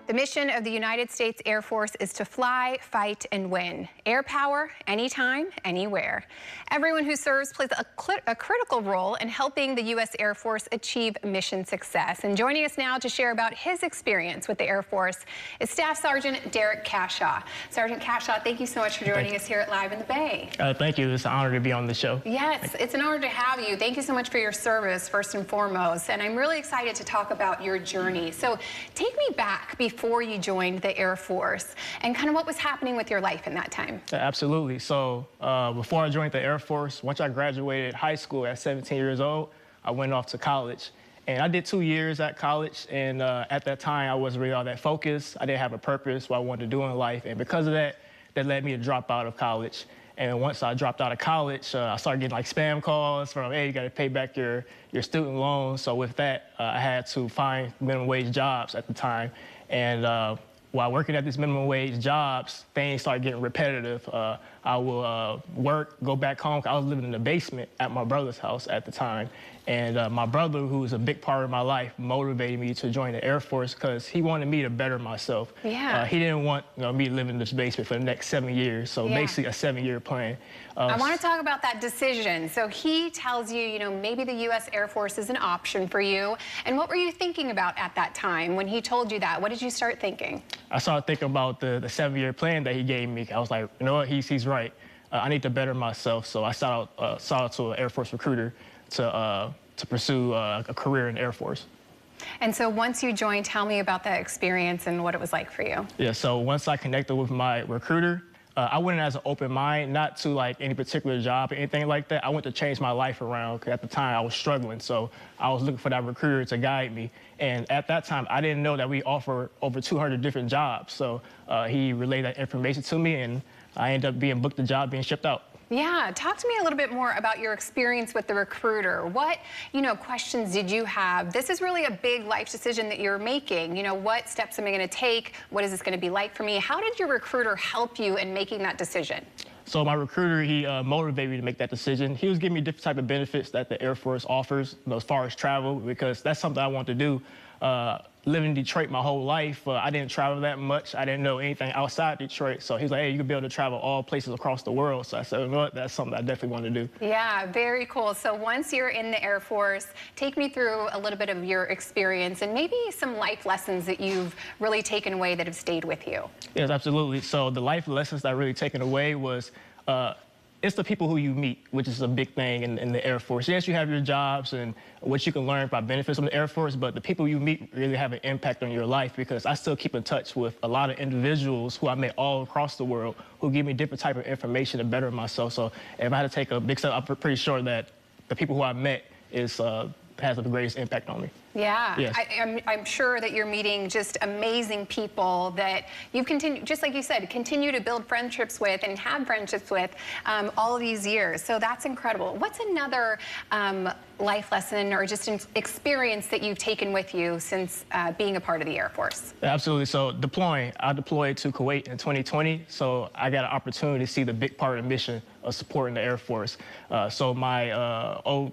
The mission of the United States Air Force is to fly, fight, and win. Air power, anytime, anywhere. Everyone who serves plays a critical role in helping the U.S. Air Force achieve mission success. And joining us now to share about his experience with the Air Force is Staff Sergeant Derrick Cashaw. Sergeant Cashaw, thank you so much for joining us here at Live in the Bay. Thank you. It's an honor to be on the show. Yes, it's an honor to have you. Thank you so much for your service, first and foremost. And I'm really excited to talk about your journey. So take me back before you joined the Air Force and kind of what was happening with your life in that time. Absolutely. So before I joined the Air Force, once I graduated high school at 17 years old, I went off to college. And I did 2 years at college, and at that time, I wasn't really all that focused. I didn't have a purpose, what I wanted to do in life, and because of that, that led me to drop out of college. And once I dropped out of college, I started getting like spam calls from, hey, you got to pay back your student loans. So with that, I had to find minimum wage jobs at the time. And while working at these minimum wage jobs, things started getting repetitive. I will work, go back home. I was living in the basement at my brother's house at the time. And my brother, who was a big part of my life, motivated me to join the Air Force because he wanted me to better myself. Yeah. He didn't want me to live in this basement for the next 7 years. So basically a 7-year plan. I want to talk about that decision. So he tells you, maybe the U.S. Air Force is an option for you. And what were you thinking about at that time when he told you that? What did you start thinking? I started thinking about the 7-year plan that he gave me. I was like, you know what, he's right. I need to better myself. So I sought out to an Air Force recruiter to pursue a career in the Air Force. And so once you joined, tell me about that experience and what it was like for you. Yeah, so once I connected with my recruiter, I went in as an open mind, not to like any particular job or anything like that. I went to change my life around because at the time I was struggling. So I was looking for that recruiter to guide me. And at that time, I didn't know that we offer over 200 different jobs. So he relayed that information to me, and I ended up being booked a job, being shipped out. Yeah, talk to me a little bit more about your experience with the recruiter. What, questions did you have? This is really a big life decision that you're making. What steps am I going to take? What is this going to be like for me? How did your recruiter help you in making that decision? So my recruiter, he motivated me to make that decision. He was giving me different type of benefits that the Air Force offers, as far as travel, because that's something I want to do. Living in Detroit my whole life, I didn't travel that much. I didn't know anything outside Detroit. So he's like, hey, you could be able to travel all places across the world. So I said, you know what, that's something I definitely want to do. Yeah, very cool. So once you're in the Air Force, take me through a little bit of your experience and maybe some life lessons that you've really taken away that have stayed with you. Yes, absolutely. So the life lessons that I really taken away was, it's the people who you meet, which is a big thing in the Air Force. Yes, you have your jobs and what you can learn by benefits from the Air Force, but the people you meet really have an impact on your life, because I still keep in touch with a lot of individuals who I met all across the world who give me different type of information to better myself. So if I had to take a big step, I'm pretty sure that the people who I met has the greatest impact on me. Yeah, yes. I'm sure that you're meeting just amazing people that you've continued, just like you said, continue to build friendships with and have friendships with all these years. So that's incredible. What's another life lesson or just an experience that you've taken with you since being a part of the Air Force? Absolutely. So deploying, I deployed to Kuwait in 2020. So I got an opportunity to see the big part of the mission of supporting the Air Force. So my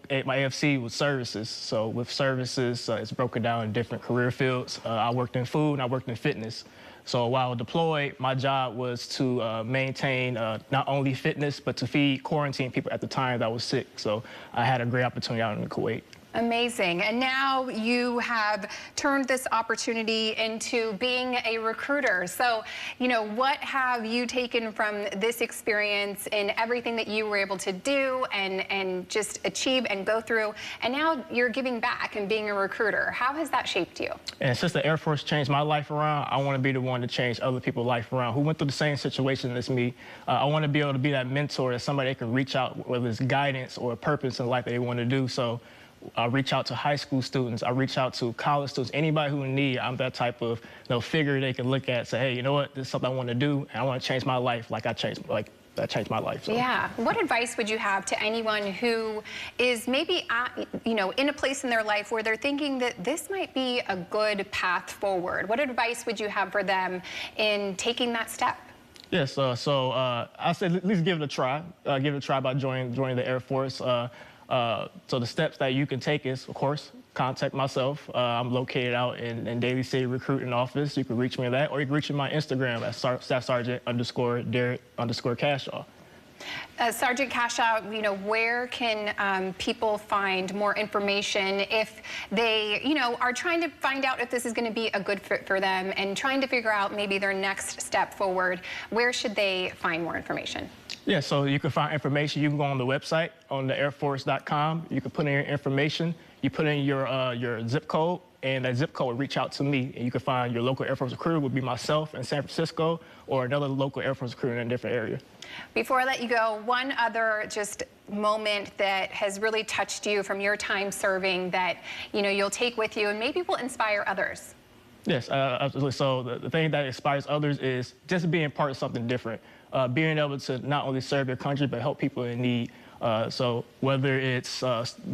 AFC was services. So with services, it's broken down in different career fields. I worked in food and I worked in fitness. So while deployed, my job was to maintain not only fitness, but to feed quarantine people at the time that I was sick. So I had a great opportunity out in Kuwait. Amazing. And now you have turned this opportunity into being a recruiter. So, what have you taken from this experience in everything that you were able to do and just achieve and go through? And now you're giving back and being a recruiter. How has that shaped you? And since the Air Force changed my life around, I want to be the one to change other people's life around who went through the same situation as me. I want to be able to be that mentor, that somebody they can reach out, whether it's guidance or a purpose in life that they want to do. So I reach out to high school students. I reach out to college students. Anybody who in need, I'm that type of figure they can look at, say, hey, you know what, this is something I want to do, and I want to change my life that changed my life. So. Yeah. What advice would you have to anyone who is maybe in a place in their life where they're thinking that this might be a good path forward? What advice would you have for them in taking that step? Yes. I said at least give it a try. Give it a try by joining the Air Force. So the steps that you can take is, of course, contact myself. I'm located out in Daly City recruiting office. You can reach me at that, or you can reach me on my Instagram at Staff Sergeant _Derrick _Cashaw. Sergeant Cashaw, where can people find more information if they, are trying to find out if this is going to be a good fit for them and trying to figure out maybe their next step forward? Where should they find more information? Yeah, so you can find information. You can go on the website on the airforce.com. You can put in your information. You put in your zip code, and that zip code will reach out to me. And you can find your local Air Force recruiter would be myself in San Francisco, or another local Air Force recruiter in a different area. Before I let you go, one other just moment that has really touched you from your time serving that you'll take with you and maybe will inspire others. Yes, absolutely. So the thing that inspires others is just being part of something different. Being able to not only serve your country, but help people in need. So whether it's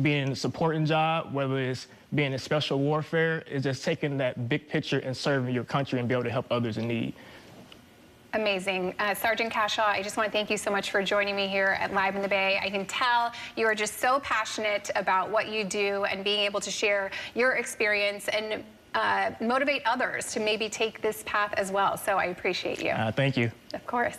being in a supporting job, whether it's being in special warfare, it's just taking that big picture and serving your country and be able to help others in need. Amazing. Sergeant Cashaw, I just want to thank you so much for joining me here at Live in the Bay. I can tell you are just so passionate about what you do and being able to share your experience and motivate others to maybe take this path as well. So I appreciate you. Thank you. Of course.